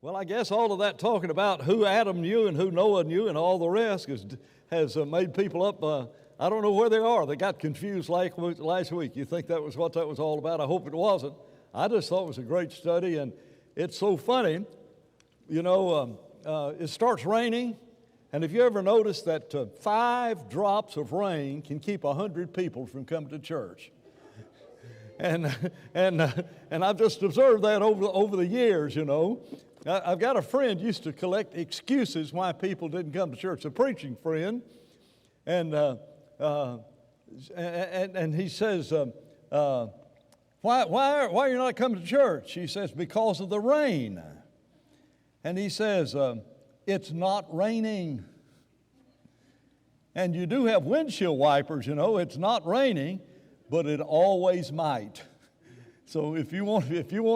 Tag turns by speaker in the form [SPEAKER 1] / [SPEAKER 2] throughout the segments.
[SPEAKER 1] Well, I guess all of that talking about who Adam knew and who Noah knew and all the rest has made people up. I don't know where they are. They got confused like last week. You think that was what that was all about? I hope it wasn't. I just thought it was a great study, and it's so funny. You know, it starts raining, and have you ever noticed that 5 drops of rain can keep 100 people from coming to church? And I've just observed that over the years, you know. I've got a friend used to collect excuses why people didn't come to church, a preaching friend, and he says, why are you not coming to church? He says, because of the rain. And he says, it's not raining. And you do have windshield wipers, you know. It's not raining, but it always might. So if you want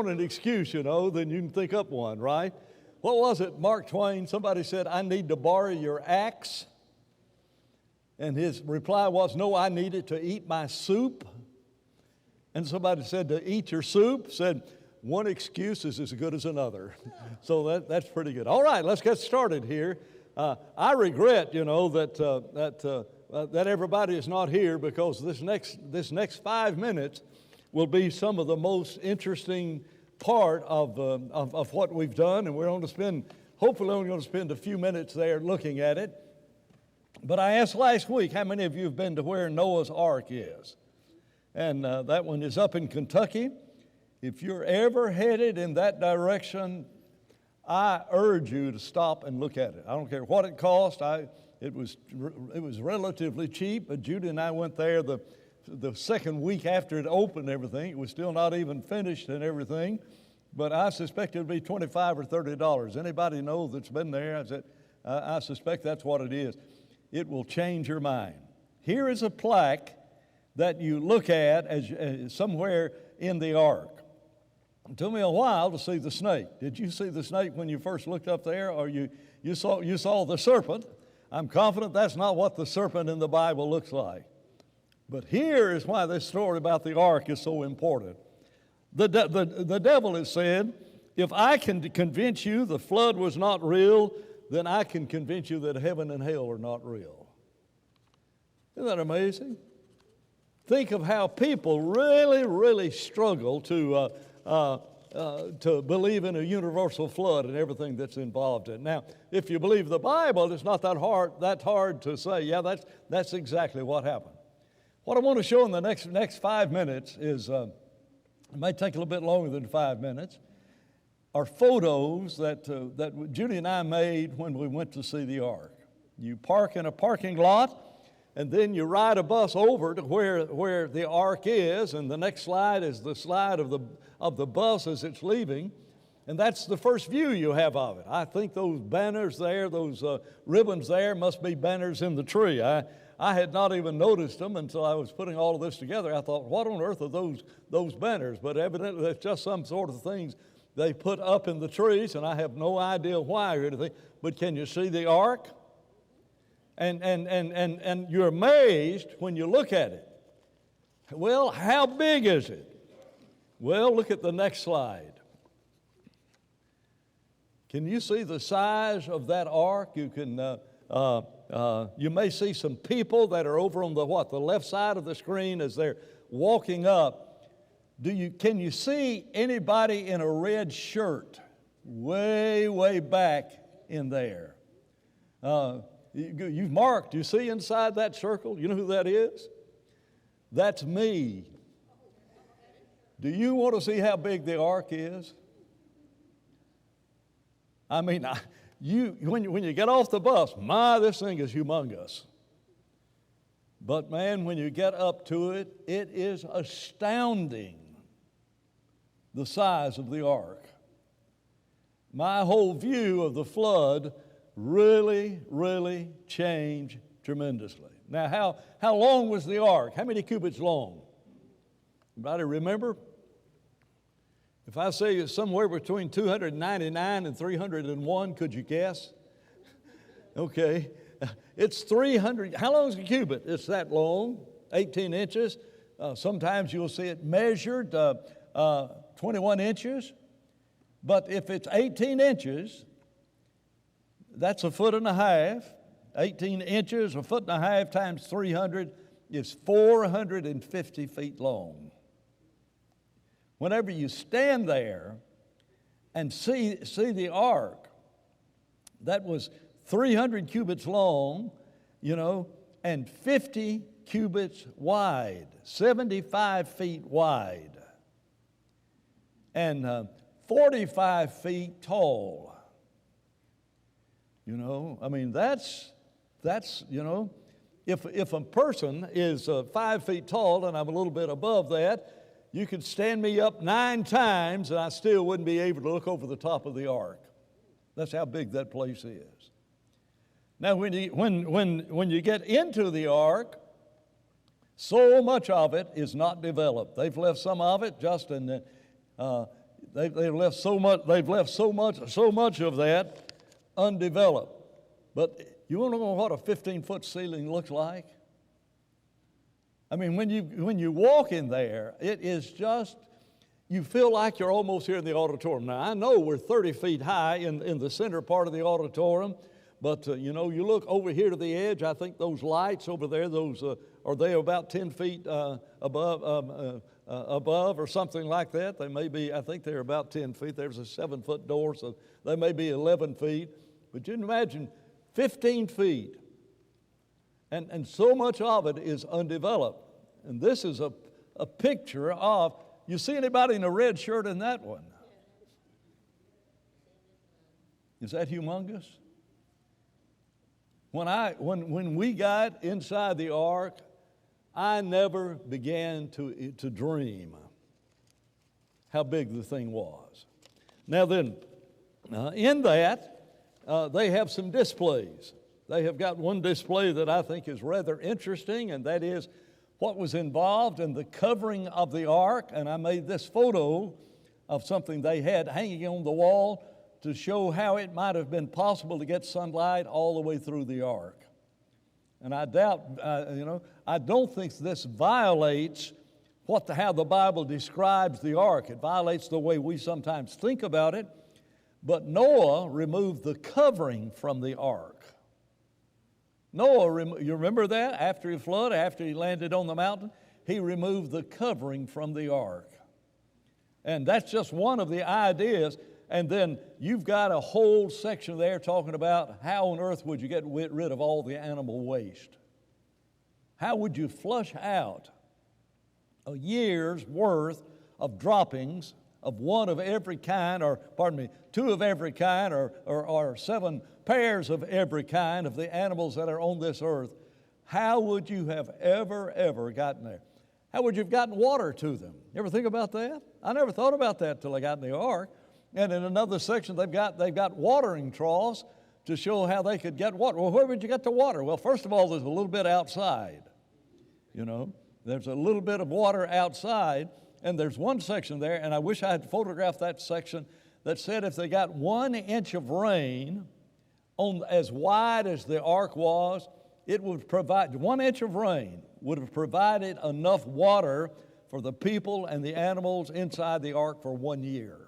[SPEAKER 1] an excuse, you know, then you can think up one, right? What was it, Mark Twain? Somebody said, I need to borrow your axe. And his reply was, no, I need it to eat my soup. And somebody said, to eat your soup, said, one excuse is as good as another. So that's pretty good. All right, let's get started here. I regret, you know, that everybody is not here, because this next 5 minutes will be some of the most interesting part of what we've done, and we're going to spend, hopefully only going to spend a few minutes there looking at it. But I asked last week, how many of you have been to where Noah's Ark is? And that one is up in Kentucky. If you're ever headed in that direction, I urge you to stop and look at it. I don't care what it cost. It was relatively cheap, but Judy and I went there the second week after it opened and everything. It was still not even finished and everything, but I suspect it would be $25 or $30. Anybody know that's been there? I said, I suspect that's what it is. It will change your mind. Here is a plaque that you look at as somewhere in the ark. It took me a while to see the snake. Did you see the snake when you first looked up there, or you saw the serpent? I'm confident that's not what the serpent in the Bible looks like. But here is why this story about the ark is so important. The devil has said, if I can convince you the flood was not real, then I can convince you that heaven and hell are not real. Isn't that amazing? Think of how people really, really struggle to believe in a universal flood and everything that's involved in it. Now, if you believe the Bible, it's not that hard to say, yeah, that's exactly what happened. What I want to show in the next 5 minutes is, it may take a little bit longer than 5 minutes, are photos that Judy and I made when we went to see the ark. You park in a parking lot, and then you ride a bus over to where the ark is, and the next slide is the slide of the bus as it's leaving, and that's the first view you have of it. I think those banners there, those ribbons there, must be banners in the tree. I had not even noticed them until I was putting all of this together. I thought, what on earth are those banners? But evidently that's just some sort of things they put up in the trees, and I have no idea why or anything. But can you see the ark? And you're amazed when you look at it. Well, how big is it? Well, look at the next slide. Can you see the size of that ark? You can. You may see some people that are over on the left side of the screen as they're walking up. Can you see anybody in a red shirt way back in there? You've marked. You see inside that circle? You know who that is? That's me. Do you want to see how big the ark is? I mean, when you get off the bus, this thing is humongous. But man, when you get up to it, it is astounding, the size of the ark. My whole view of the flood really, really changed tremendously. Now, how long was the ark? How many cubits long? Anybody remember? If I say it's somewhere between 299 and 301, could you guess? Okay. It's 300. How long is a cubit? It's that long, 18 inches. Sometimes you'll see it measured 21 inches. But if it's 18 inches, that's a foot and a half. 18 inches, a foot and a half times 300 is 450 feet long. Whenever you stand there and see the ark, that was 300 cubits long, and 50 cubits wide, 75 feet wide, and 45 feet tall. If a person is 5 feet tall, and I'm a little bit above that, you could stand me up 9 times and I still wouldn't be able to look over the top of the ark. That's how big that place is. Now, when you get into the ark, so much of it is not developed. They've left some of it just in the, they've left so much of that undeveloped. But you want to know what a 15-foot ceiling looks like? I mean, when you walk in there, it is just, you feel like you're almost here in the auditorium. Now, I know we're 30 feet high in the center part of the auditorium, but, you look over here to the edge, I think those lights over there, are they about 10 feet above or something like that? They may be, I think they're about 10 feet. There's a 7-foot door, so they may be 11 feet. But you can imagine 15 feet. And so much of it is undeveloped. And this is a picture of, you see anybody in a red shirt in that one? Is that humongous? When we got inside the ark, I never began to dream how big the thing was. Now then, in that, they have some displays. They have got one display that I think is rather interesting, and that is what was involved in the covering of the ark. And I made this photo of something they had hanging on the wall to show how it might have been possible to get sunlight all the way through the ark. And I doubt, I don't think this violates how the Bible describes the ark. It violates the way we sometimes think about it. But Noah removed the covering from the ark. Noah, you remember that? After the flood, after he landed on the mountain, he removed the covering from the ark. And that's just one of the ideas. And then you've got a whole section there talking about how on earth would you get rid of all the animal waste? How would you flush out a year's worth of droppings of one of every kind, two of every kind, or 7 pairs of every kind of the animals that are on this earth? How would you have ever gotten there? How would you have gotten water to them? You ever think about that? I never thought about that till I got in the ark. And in another section, they've got watering troughs to show how they could get water. Well, where would you get the water? Well, first of all, there's a little bit outside. There's a little bit of water outside, and there's one section there, and I wish I had photographed that section, that said if they got 1 inch of rain on as wide as the ark was, it would provide, 1 inch of rain would have provided enough water for the people and the animals inside the ark for 1 year.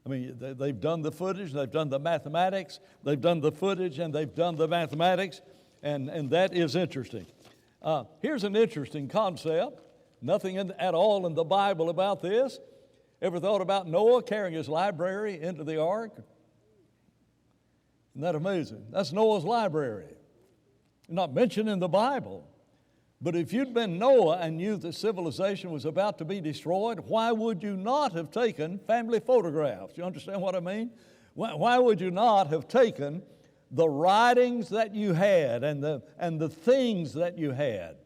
[SPEAKER 1] I mean, they've done the footage, they've done the mathematics, they've done the footage, and they've done the mathematics, and that is interesting. Here's an interesting concept. Nothing at all in the Bible about this. Ever thought about Noah carrying his library into the ark? Isn't that amazing? That's Noah's library. Not mentioned in the Bible. But if you'd been Noah and knew that civilization was about to be destroyed, why would you not have taken family photographs? You understand what I mean? Why would you not have taken the writings that you had and the things that you had?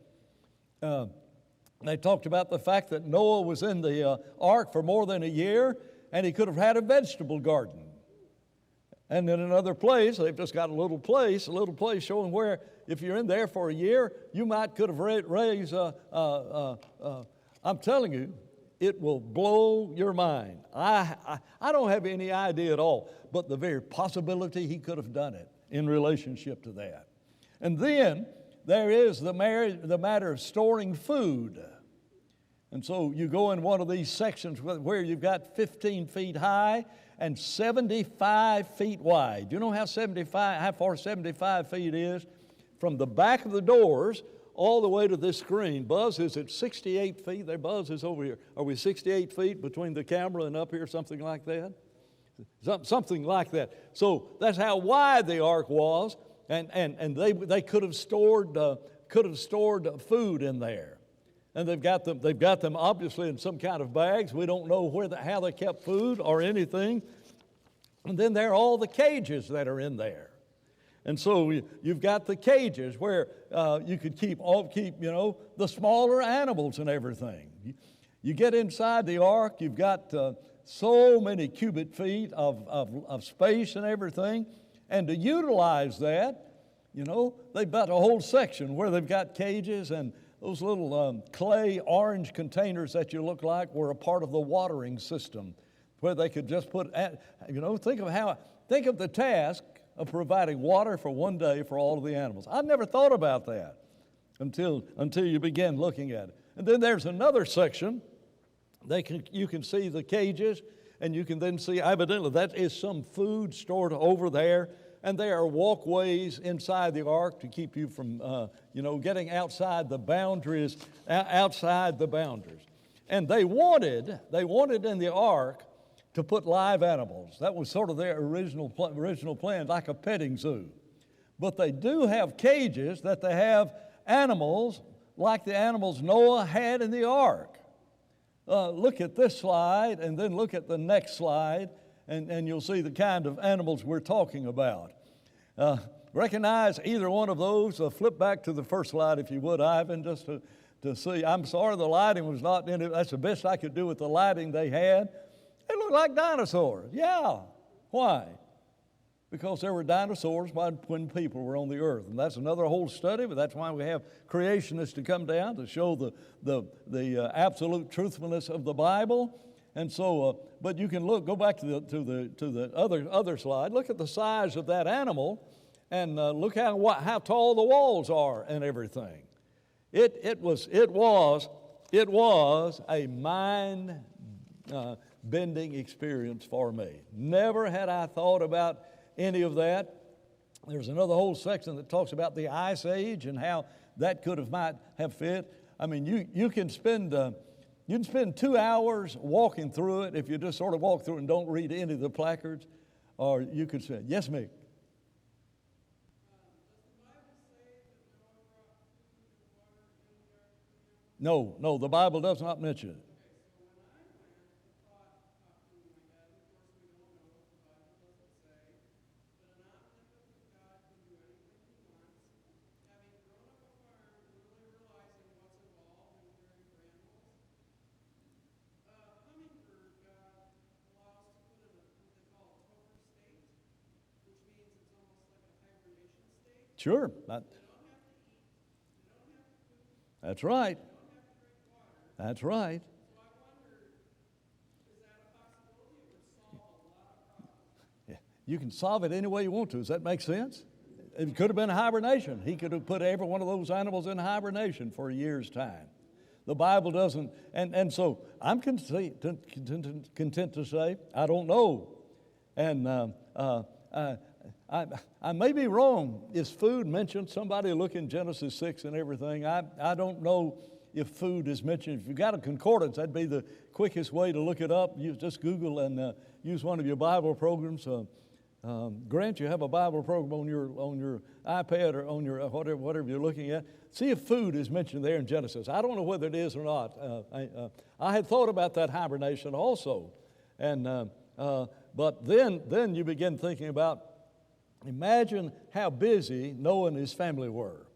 [SPEAKER 1] They talked about the fact that Noah was in the ark for more than a year, and he could have had a vegetable garden. And in another place, they've just got a little place showing where, if you're in there for a year, you could have raised, I'm telling you, it will blow your mind. I don't have any idea at all, but the very possibility he could have done it in relationship to that. And then there is the matter of storing food. And so you go in one of these sections where you've got 15 feet high and 75 feet wide. You know how far 75 feet is? From the back of the doors all the way to this screen. Buzz, is it 68 feet? There, Buzz is over here. Are we 68 feet between the camera and up here, something like that? Something like that. So that's how wide the ark was, and they could have stored food in there. And they've got them obviously in some kind of bags. We don't know how they kept food or anything. And then there are all the cages that are in there. And so you've got the cages where you could keep the smaller animals and everything. You get inside the ark, you've got so many cubic feet of space and everything. And to utilize that, they've got a whole section where they've got cages, and those little clay orange containers that you look like were a part of the watering system, where they could just put, think of the task of providing water for one day for all of the animals. I never thought about that until you begin looking at it. And then there's another section. You can see the cages, and you can then see evidently that is some food stored over there. And there are walkways inside the ark to keep you from, getting outside the boundaries. And they wanted in the ark to put live animals. That was sort of their original plan, like a petting zoo. But they do have cages that they have animals like the animals Noah had in the ark. Look at this slide, and then look at the next slide, and you'll see the kind of animals we're talking about. Recognize either one of those. Flip back to the first slide, if you would, Ivan, just to see. I'm sorry the lighting was not in it. That's the best I could do with the lighting they had. They look like dinosaurs. Yeah. Why? Because there were dinosaurs when people were on the earth. And that's another whole study, but that's why we have creationists to come down to show the absolute truthfulness of the Bible. And so, but you can go back to the other slide. Look at the size of that animal, and look how tall the walls are and everything. It was a mind bending experience for me. Never had I thought about any of that. There's another whole section that talks about the Ice Age and how that might have fit. I mean, you can spend 2 hours walking through it if you just sort of walk through it and don't read any of the placards, or you could say, yes, Mick. No, the Bible does not mention it. Sure. That's right. That's right. You can solve it any way you want to. Does that make sense? It could have been a hibernation. He could have put every one of those animals in hibernation for a year's time. The Bible doesn't, and so I'm content to say, I don't know. And I may be wrong. Is food mentioned? Somebody look in Genesis 6 and everything. I don't know if food is mentioned. If you've got a concordance, that'd be the quickest way to look it up. You just Google and use one of your Bible programs. Grant, you have a Bible program on your iPad or on your whatever you're looking at. See if food is mentioned there in Genesis. I don't know whether it is or not. I had thought about that hibernation also, but then you begin thinking about. Imagine how busy Noah and his family were.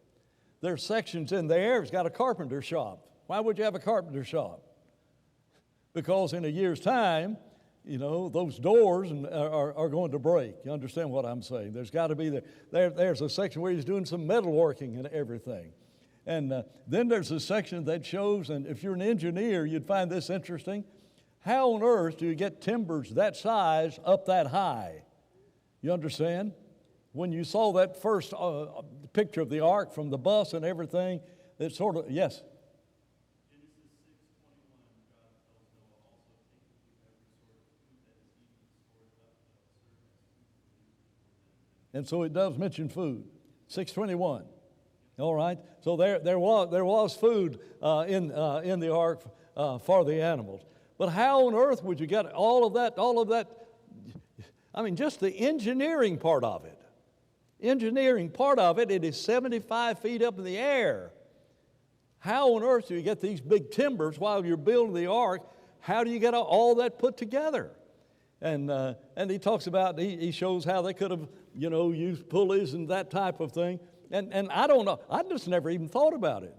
[SPEAKER 1] There's sections in there. It's got a carpenter shop. Why would you have a carpenter shop? Because in a year's time, those doors are going to break. You understand what I'm saying? There's got to be there's a section where he's doing some metalworking and everything. And then there's a section that shows, and if you're an engineer, you'd find this interesting. How on earth do you get timbers that size up that high? You understand? When you saw that first picture of the ark from the bus and everything, it sort of, yes? And so it does mention food. 621. All right. So there was food in the ark for the animals. But how on earth would you get all of that? I mean, just the engineering part of it. It is 75 feet up in the air. How on earth do you get these big timbers while you're building the ark? How do you get all that put together? And he talks about, he shows how they could have, used pulleys and that type of thing. And I don't know, I just never even thought about it.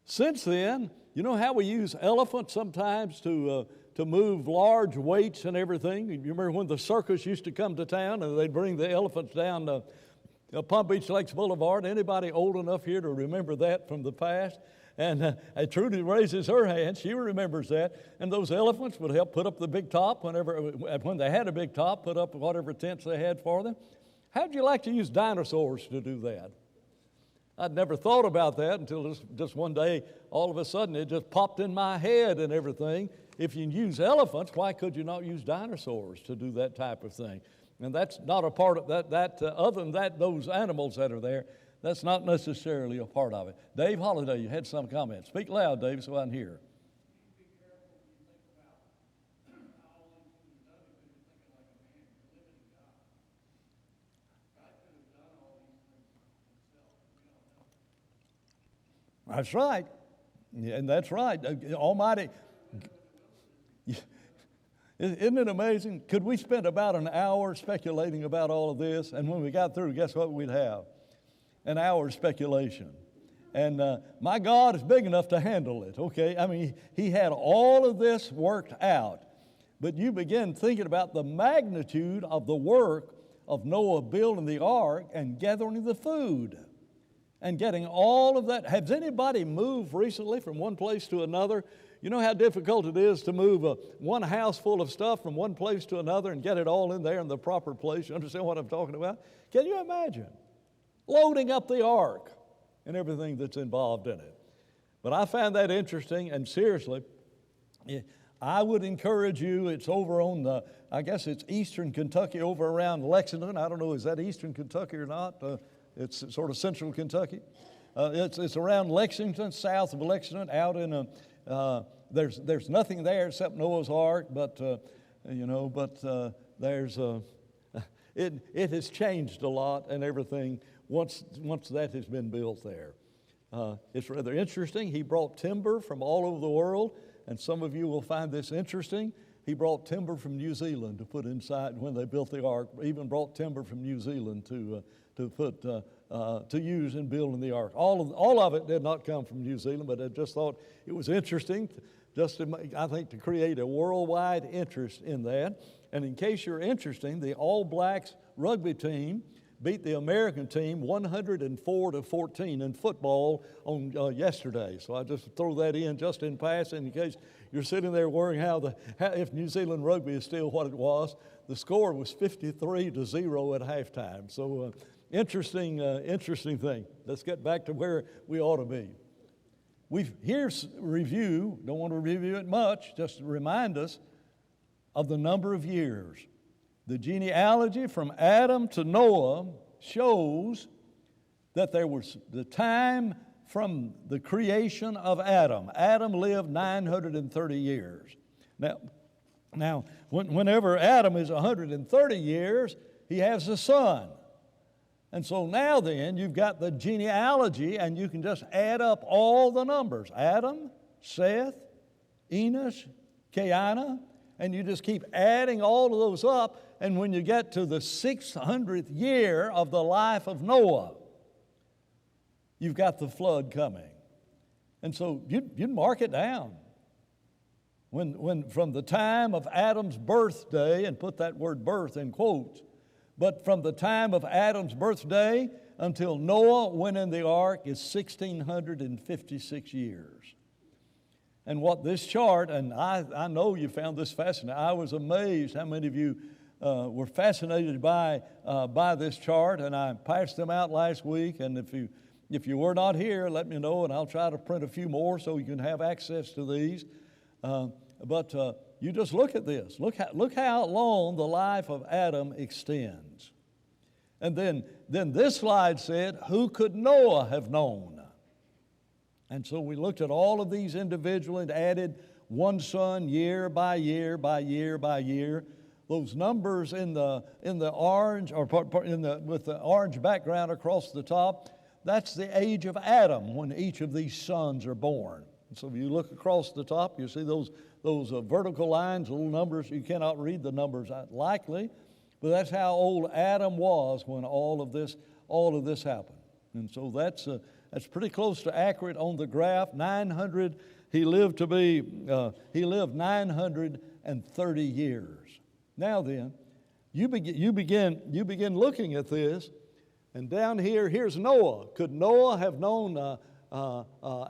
[SPEAKER 1] Since then, you know how we use elephants sometimes to move large weights and everything? You remember when the circus used to come to town and they'd bring the elephants down Palm Beach Lakes Boulevard? Anybody old enough here to remember that from the past? And Trudy raises her hand. She remembers that. And those elephants would help put up the big top when they had a big top, put up whatever tents they had for them. How'd you like to use dinosaurs to do that? I'd never thought about that until just one day, all of a sudden, it just popped in my head and everything. If you use elephants, why could you not use dinosaurs to do that type of thing? And that's not a part of that other than that, those animals that are there, that's not necessarily a part of it. Dave Holliday, you had some comments. Speak loud, Dave, so I can hear. That's right. And that's right. Almighty. Isn't it amazing? Could we spend about an hour speculating about all of this? And when we got through, guess what we'd have? An hour's speculation. And my God is big enough to handle it, okay? I mean, he had all of this worked out. But you begin thinking about the magnitude of the work of Noah building the ark and gathering the food and getting all of that. Has anybody moved recently from one place to another? You know how difficult it is to move one house full of stuff from one place to another and get it all in there in the proper place? You understand what I'm talking about? Can you imagine loading up the ark and everything that's involved in it? But I found that interesting, and seriously, I would encourage you. It's over on I guess it's eastern Kentucky, over around Lexington. I don't know, is that eastern Kentucky or not? It's sort of central Kentucky. It's around Lexington, south of Lexington, out in there's nothing there except Noah's Ark, but there's it has changed a lot and everything once that has been built there. It's rather interesting. He brought timber from all over the world, and some of you will find this interesting. He brought timber from New Zealand to put inside when they built the ark. Even brought timber from New Zealand to use in building the ark. All of it did not come from New Zealand, but I just thought it was interesting, I think, to create a worldwide interest in that. And in case you're interested, the All Blacks rugby team beat the American team 104-14 in football on yesterday. So I just throw that in just in passing in case you're sitting there worrying if New Zealand rugby is still what it was. The score was 53-0 at halftime. So interesting thing. Let's get back to where we ought to be. Here's review. Don't want to review it much. Just to remind us of the number of years. The genealogy from Adam to Noah shows that there was the time from the creation of Adam. Adam lived 930 years. Now, whenever Adam is 130 years, he has a son. And so now then, you've got the genealogy, and you can just add up all the numbers. Adam, Seth, Enos, Cainan, and you just keep adding all of those up, and when you get to the 600th year of the life of Noah, you've got the flood coming. And so you'd mark it down. When from the time of Adam's birthday, and put that word birth in quotes, but from the time of Adam's birthday until Noah went in the ark is 1,656 years. And what this chart, and I know you found this fascinating. I was amazed how many of you were fascinated by this chart, and I passed them out last week. And if you were not here, let me know, and I'll try to print a few more so you can have access to these. But you just look at this. Look how long the life of Adam extends. And then this slide said, who could Noah have known? And so we looked at all of these individually and added one son year by year by year by year. Those numbers in the orange, or with the orange background across the top, that's the age of Adam when each of these sons are born. And so if you look across the top, you see those vertical lines, little numbers. You cannot read the numbers likely, but that's how old Adam was when all of this happened. And so that's pretty close to accurate on the graph. 900. He lived 930 years. Now then, you begin looking at this, and down here's Noah. Could Noah have known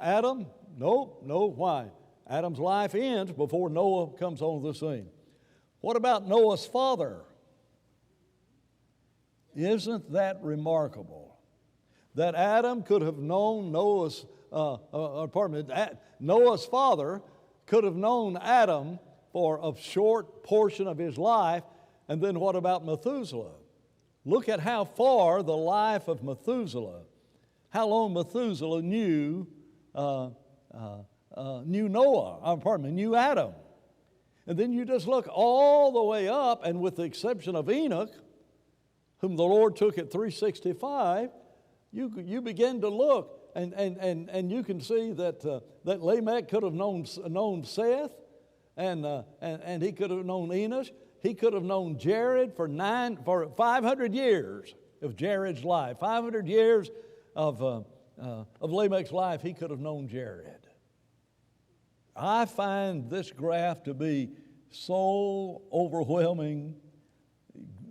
[SPEAKER 1] Adam? No. Why? Adam's life ends before Noah comes on the scene. What about Noah's father? Isn't that remarkable? That Adam could have known Noah's father could have known Adam for a short portion of his life. And then what about Methuselah? Look at how far the life of Methuselah, how long Methuselah knew Adam. And then you just look all the way up, and with the exception of Enoch, whom the Lord took at 365, you begin to look, and you can see that Lamech could have known Seth, and he could have known Enosh. He could have known Jared for 500 years of Jared's life. 500 years of Lamech's life, he could have known Jared. I find this graph to be so overwhelming,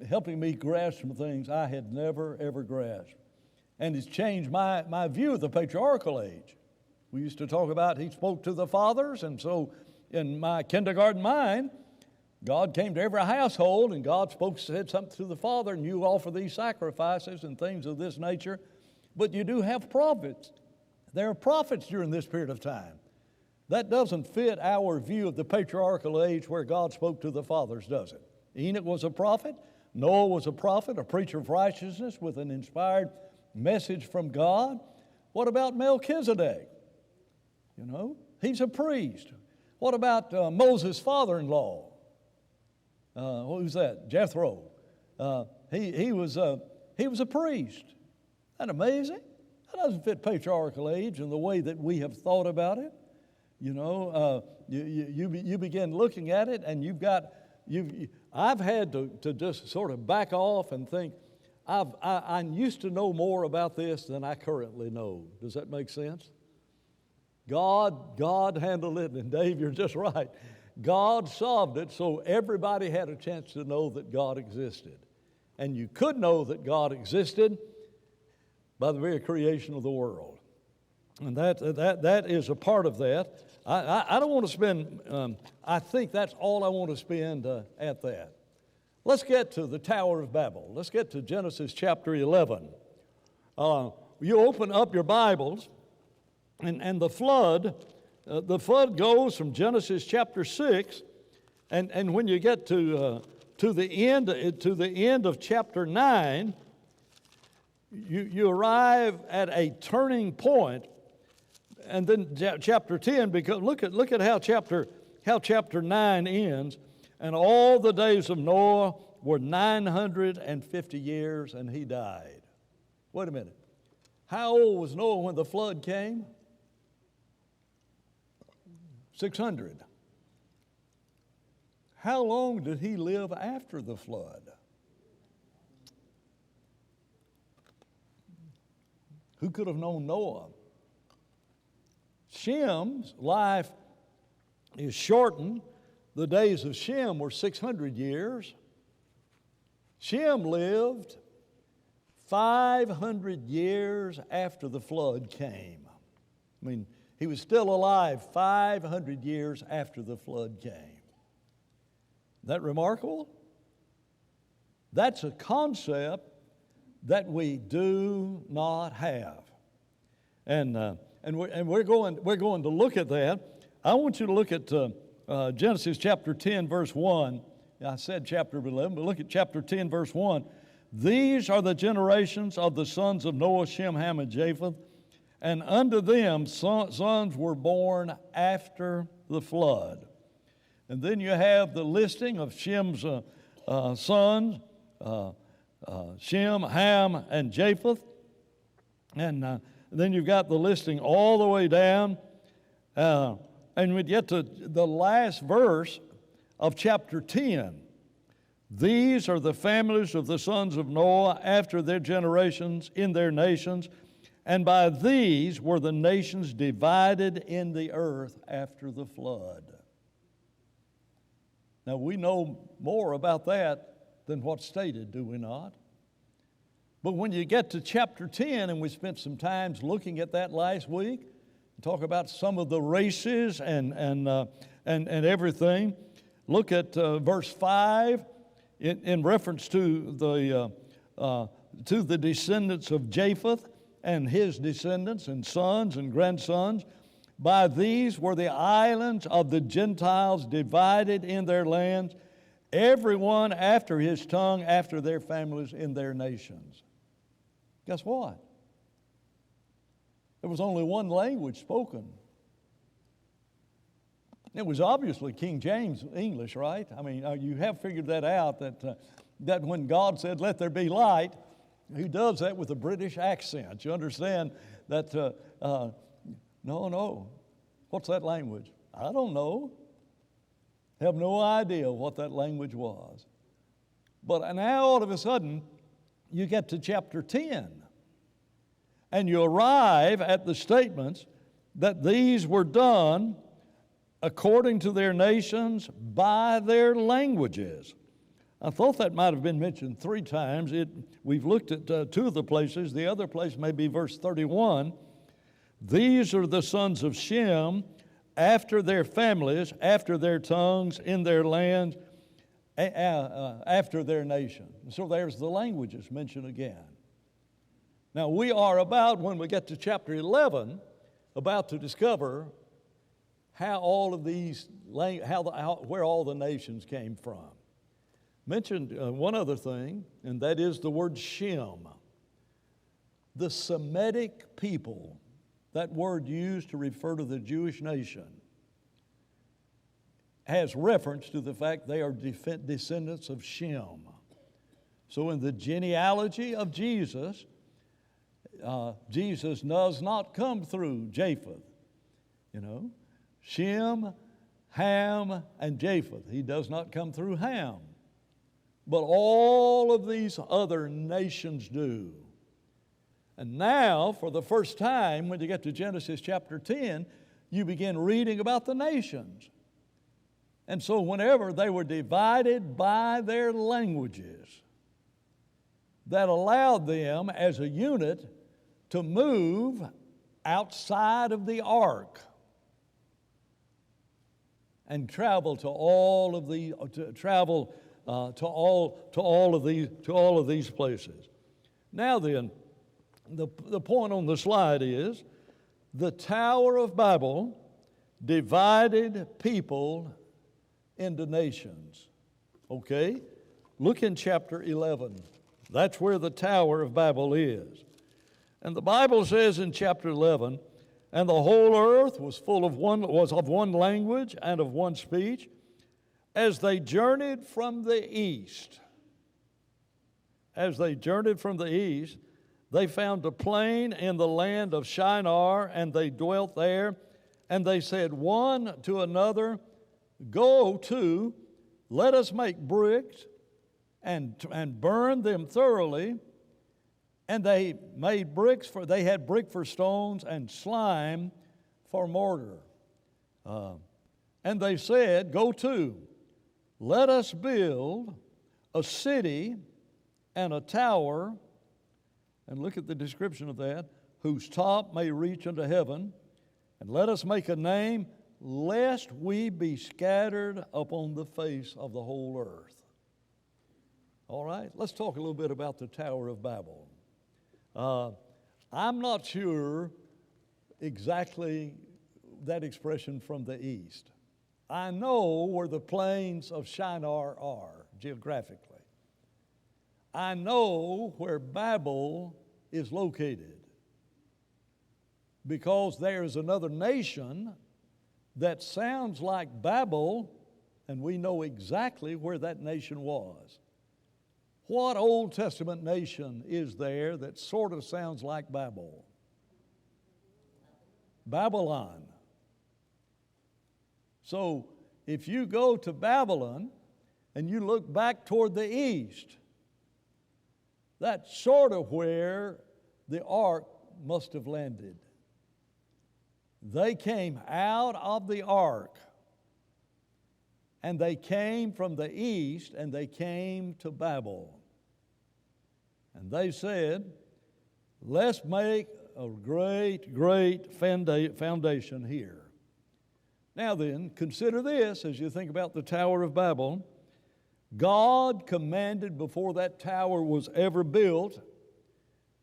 [SPEAKER 1] helping me grasp some things I had never, ever grasped. And it's changed my view of the patriarchal age. We used to talk about he spoke to the fathers, and so in my kindergarten mind, God came to every household, and God said something to the father, and you offer these sacrifices and things of this nature. But you do have prophets. There are prophets during this period of time. That doesn't fit our view of the patriarchal age where God spoke to the fathers, does it? Enoch was a prophet. Noah was a prophet, a preacher of righteousness with an inspired message from God. What about Melchizedek? He's a priest. What about Moses' father-in-law? Who's that? Jethro. He was a priest. Isn't that amazing? That doesn't fit patriarchal age in the way that we have thought about it. You begin looking at it, and I've had to just sort of back off and think, I used to know more about this than I currently know. Does that make sense? God handled it, and Dave, you're just right. God solved it so everybody had a chance to know that God existed. And you could know that God existed by the very creation of the world. And that is a part of that. I don't want to spend, I think that's all I want to spend at that. Let's get to the Tower of Babel. Let's get to Genesis chapter 11. You open up your Bibles, and the flood goes from Genesis chapter 6, and when you get to the end of chapter 9, you arrive at a turning point. And then chapter 10, because look at how chapter 9 ends. And all the days of Noah were 950 years, and he died. Wait a minute. How old was Noah when the flood came? 600. How long did he live after the flood? Who could have known Noah? Shem's life is shortened. The days of Shem were 600 years. Shem lived 500 years after the flood came. I mean, he was still alive 500 years after the flood came. Isn't that remarkable? That's a concept that we do not have. And we're going to look at that. I want you to look at Genesis chapter 10, verse 1. I said chapter 11, but look at chapter 10, verse 1. These are the generations of the sons of Noah, Shem, Ham, and Japheth, and unto them sons were born after the flood. And then you have the listing of Shem's sons, Shem, Ham, and Japheth. And then you've got the listing all the way down. And we get to the last verse of chapter 10. These are the families of the sons of Noah after their generations in their nations, and by these were the nations divided in the earth after the flood. Now we know more about that than what's stated, do we not? But when you get to chapter 10, and we spent some time looking at that last week, talk about some of the races and everything. Look at verse 5 in reference to the descendants of Japheth and his descendants and sons and grandsons. By these were the islands of the Gentiles divided in their lands, everyone after his tongue, after their families in their nations. Guess what? There was only one language spoken. It was obviously King James English, right? I mean, you have figured that out, that when God said, "Let there be light," He does that with a British accent. You understand that, no. What's that language? I don't know. Have no idea what that language was. But now all of a sudden, you get to chapter 10, and you arrive at the statements that these were done according to their nations by their languages. I thought that might have been mentioned 3 times. We've looked at 2 of the places. The other place may be verse 31. These are the sons of Shem after their families, after their tongues, in their lands, after their nation. So there's the languages mentioned again. Now we are about, when we get to chapter 11, about to discover how all of these, where all the nations came from. Mentioned one other thing, and that is the word Shem. The Semitic people, that word used to refer to the Jewish nation, has reference to the fact they are descendants of Shem. So in the genealogy of Jesus, Jesus does not come through Japheth, Shem, Ham, and Japheth. He does not come through Ham. But all of these other nations do. And now, for the first time, when you get to Genesis chapter 10, you begin reading about the nations. And so whenever they were divided by their languages, that allowed them as a unit to move outside of the ark and travel to all of these places. Now then, the point on the slide is the Tower of Babel divided people into nations. Okay? Look in chapter 11. That's where the Tower of Babel is. And the Bible says in chapter 11, and the whole earth was of one language and of one speech. As they journeyed from the east, they found a plain in the land of Shinar, and they dwelt there. And they said one to another, "Go to, let us make bricks and burn them thoroughly." And they made bricks they had brick for stones and slime for mortar. And they said, "Go to, let us build a city and a tower," and look at the description of that, "whose top may reach unto heaven, and let us make a name, lest we be scattered upon the face of the whole earth." All right, let's talk a little bit about the Tower of Babel. I'm not sure exactly that expression from the east. I know where the plains of Shinar are geographically. I know where Babel is located, because there is another nation that sounds like Babel, and we know exactly where that nation was. What Old Testament nation is there that sort of sounds like Babel? Babylon. So if you go to Babylon and you look back toward the east, that's sort of where the ark must have landed. They came out of the ark, and they came from the east, and they came to Babel. And they said, let's make a great, great foundation here. Now then, consider this as you think about the Tower of Babel. God commanded before that tower was ever built,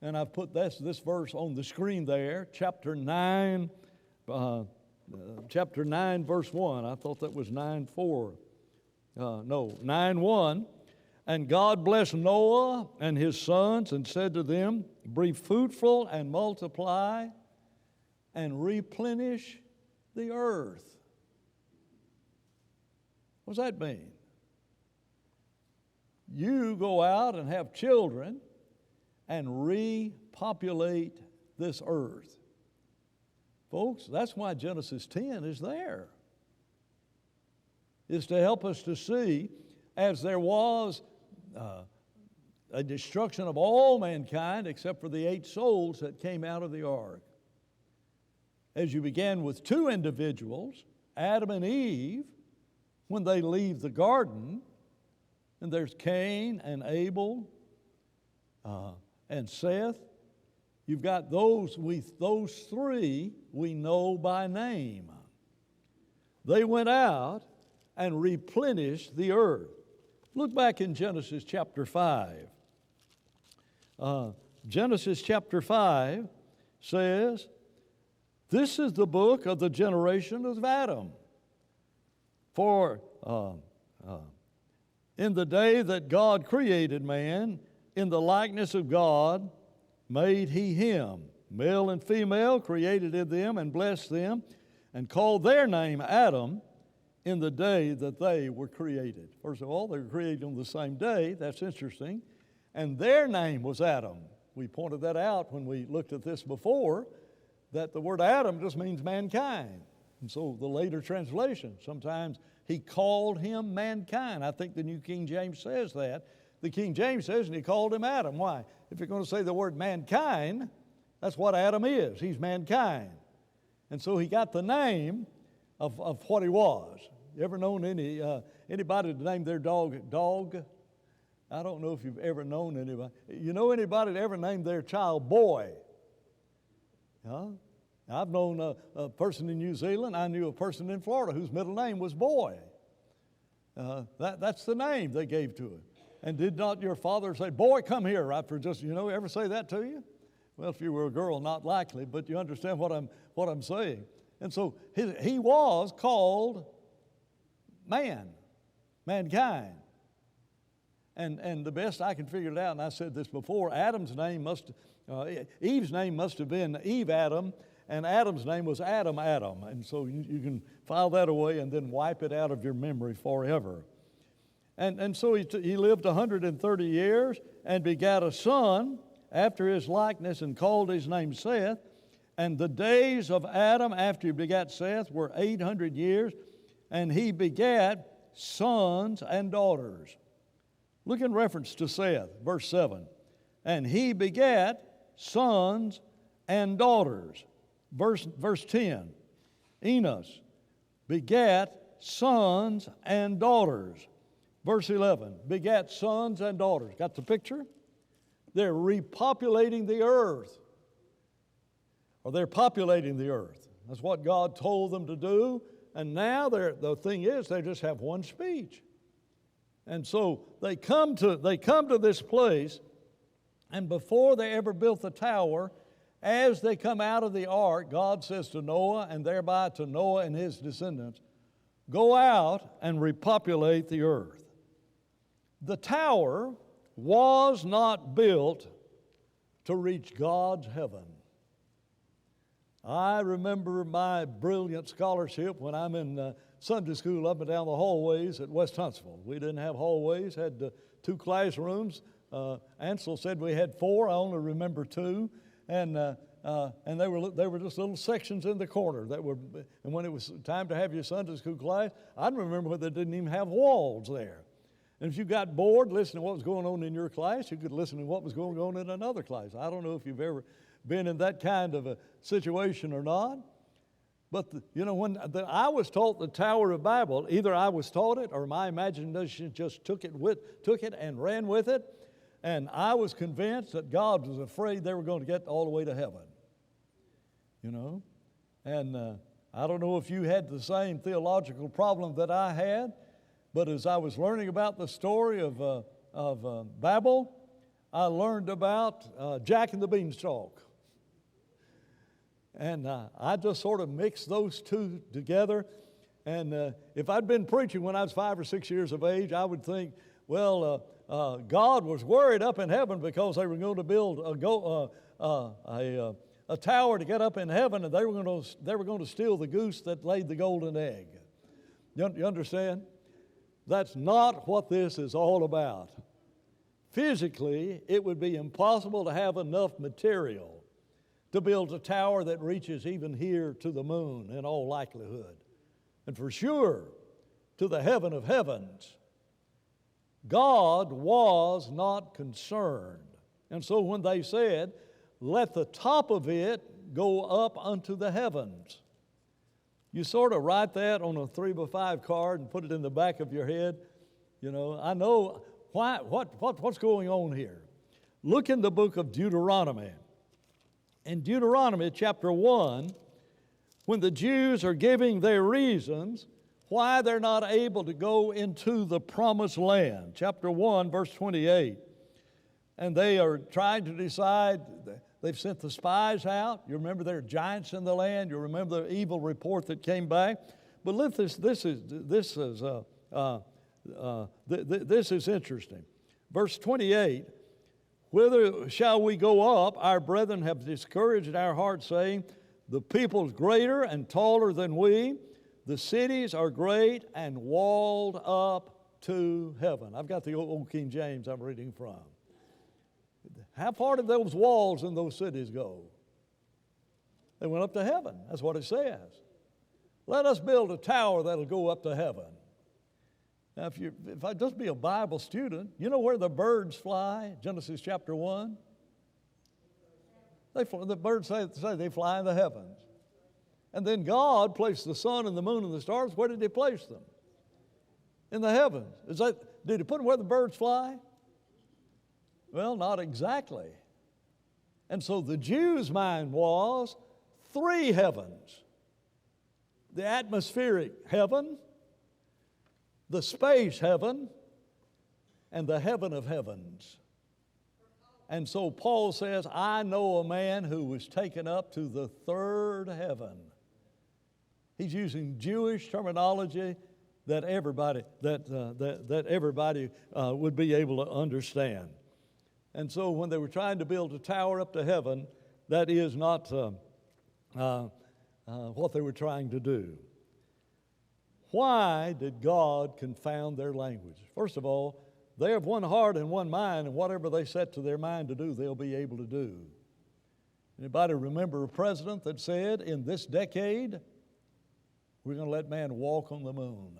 [SPEAKER 1] and I've put this verse on the screen there, chapter 9, verse 1. I thought that was 9:4. 9:1. And God blessed Noah and his sons and said to them, be fruitful and multiply and replenish the earth. What does that mean? You go out and have children and repopulate this earth. Folks, that's why Genesis 10 is there. It's to help us to see, as there was a destruction of all mankind except for the 8 souls that came out of the ark. As you began with 2 individuals, Adam and Eve, when they leave the garden, and there's Cain and Abel and Seth. You've got those 3 we know by name. They went out and replenished the earth. Look back in Genesis chapter 5. Genesis chapter 5 says, this is the book of the generation of Adam. For in the day that God created man, in the likeness of God made he him. Male and female created in them and blessed them, and called their name Adam in the day that they were created. First of all, they were created on the same day. That's interesting. And their name was Adam. We pointed that out when we looked at this before, that the word Adam just means mankind. And so the later translation, sometimes he called him mankind. I think the New King James says that. The King James says, and he called him Adam. Why? If you're going to say the word mankind, that's what Adam is. He's mankind. And so he got the name of what he was. You ever known anybody to name their dog? I don't know if you've ever known anybody. You know anybody that ever named their child Boy? Huh? I've known a person in New Zealand. I knew a person in Florida whose middle name was Boy. That's the name they gave to it. And did not your father say, boy, come here, right, for just, ever say that to you? Well, if you were a girl, not likely, but you understand what I'm saying. And so he was called mankind. And the best I can figure it out, and I said this before, Eve's name must have been Eve Adam, and Adam's name was Adam. And so you can file that away and then wipe it out of your memory forever. And so he lived 130 years and begat a son after his likeness and called his name Seth. And the days of Adam after he begat Seth were 800 years, and he begat sons and daughters. Look in reference to Seth, verse 7. And he begat sons and daughters. Verse 10. Enos begat sons and daughters. Verse 11, begat sons and daughters. Got the picture? They're repopulating the earth. Or they're populating the earth. That's what God told them to do. And now the thing is, they just have one speech. And so they come to this place, and before they ever built the tower, as they come out of the ark, God says to Noah, and thereby to Noah and his descendants, go out and repopulate the earth. The tower was not built to reach God's heaven. I remember my brilliant scholarship when I'm in Sunday school up and down the hallways at West Huntsville. We didn't have hallways, had 2 classrooms. Ansel said we had 4. I only remember 2. And they were just little sections in the corner that were, and when it was time to have your Sunday school class, I remember when they didn't even have walls there. And if you got bored listening to what was going on in your class, you could listen to what was going on in another class. I don't know if you've ever been in that kind of a situation or not. But, when I was taught the Tower of Babel, either I was taught it or my imagination just took it and ran with it. And I was convinced that God was afraid they were going to get all the way to heaven. And I don't know if you had the same theological problem that I had, but as I was learning about the story of Babel, I learned about Jack and the Beanstalk. And I just sort of mixed those two together. And if I'd been preaching when I was 5 or 6 years of age, I would think, well, God was worried up in heaven because they were going to build a tower to get up in heaven, and they were going to steal the goose that laid the golden egg. You understand? That's not what this is all about. Physically, it would be impossible to have enough material to build a tower that reaches even here to the moon in all likelihood. And for sure, to the heaven of heavens. God was not concerned. And so when they said, let the top of it go up unto the heavens, you sort of write that on a 3x5 card and put it in the back of your head. I know what's going on here. Look in the book of Deuteronomy. In Deuteronomy chapter 1, when the Jews are giving their reasons why they're not able to go into the promised land. Chapter 1, verse 28. And they are trying to decide, they've sent the spies out. You remember there are giants in the land. You remember the evil report that came back. But this is interesting. Verse 28, whither shall we go up? Our brethren have discouraged our hearts, saying, the people's greater and taller than we. The cities are great and walled up to heaven. I've got the old King James I'm reading from. How far did those walls in those cities go? They went up to heaven. That's what it says. Let us build a tower that'll go up to heaven. Now, if I just be a Bible student, you know where the birds fly? Genesis chapter 1. The birds say they fly in the heavens. And then God placed the sun and the moon and the stars. Where did He place them? In the heavens. Did He put them where the birds fly? Well, not exactly. And so the Jews' mind was 3 heavens. The atmospheric heaven, the space heaven, and the heaven of heavens. And so Paul says, I know a man who was taken up to the 3rd heaven. He's using Jewish terminology that everybody would be able to understand. And so when they were trying to build a tower up to heaven, that is not what they were trying to do. Why did God confound their language? First of all, they have one heart and one mind, and whatever they set to their mind to do, they'll be able to do. Anybody remember a president that said, in this decade, we're going to let man walk on the moon?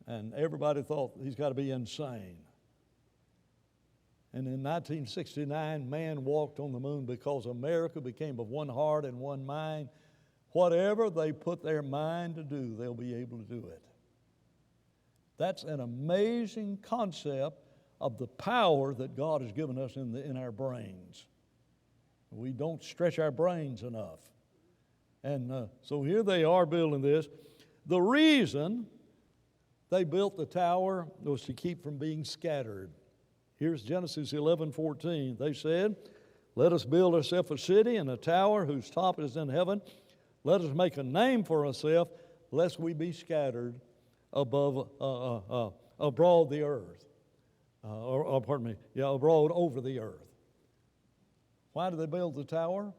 [SPEAKER 1] And everybody thought he's got to be insane. And in 1969, man walked on the moon because America became of one heart and one mind. Whatever they put their mind to do, they'll be able to do it. That's an amazing concept of the power that God has given us in our brains. We don't stretch our brains enough. And so here they are building this. The reason they built the tower was to keep from being scattered. Here's Genesis 11:14. They said, let us build ourselves a city and a tower whose top is in heaven. Let us make a name for ourselves, lest we be scattered abroad the earth. abroad over the earth. Why did they build the tower?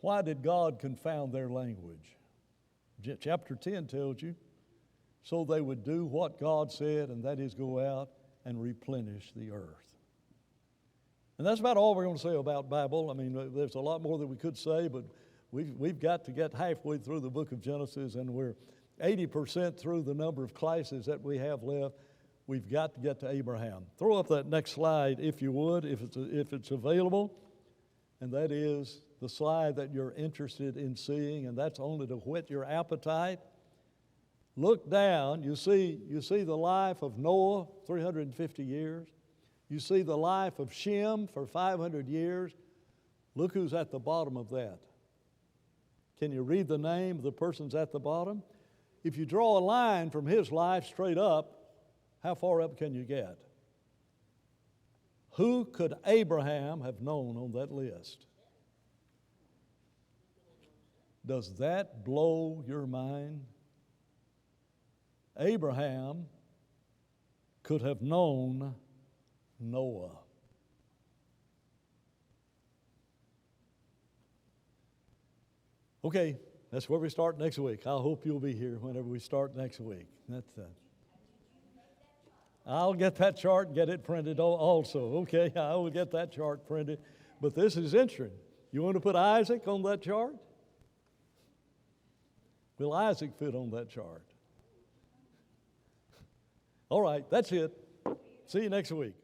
[SPEAKER 1] Why did God confound their language? Chapter 10 tells you, so they would do what God said, and that is go out and replenish the earth. And that's about all we're going to say about Babel. I mean, there's a lot more that we could say, but we've got to get halfway through the book of Genesis, and we're 80% through the number of classes that we have left. We've got to get to Abraham. Throw up that next slide, if you would, if it's available. And that is the slide that you're interested in seeing, and that's only to whet your appetite. Look down, you see the life of Noah, 350 years. You see the life of Shem for 500 years. Look who's at the bottom of that. Can you read the name of the person's at the bottom? If you draw a line from his life straight up, how far up can you get? Who could Abraham have known on that list? Does that blow your mind? Abraham could have known Noah. Okay, that's where we start next week. I hope you'll be here whenever we start next week. I'll get that chart and get it printed also. Okay, I will get that chart printed. But this is interesting. You want to put Isaac on that chart? Will Isaac fit on that chart? All right, that's it. See you next week.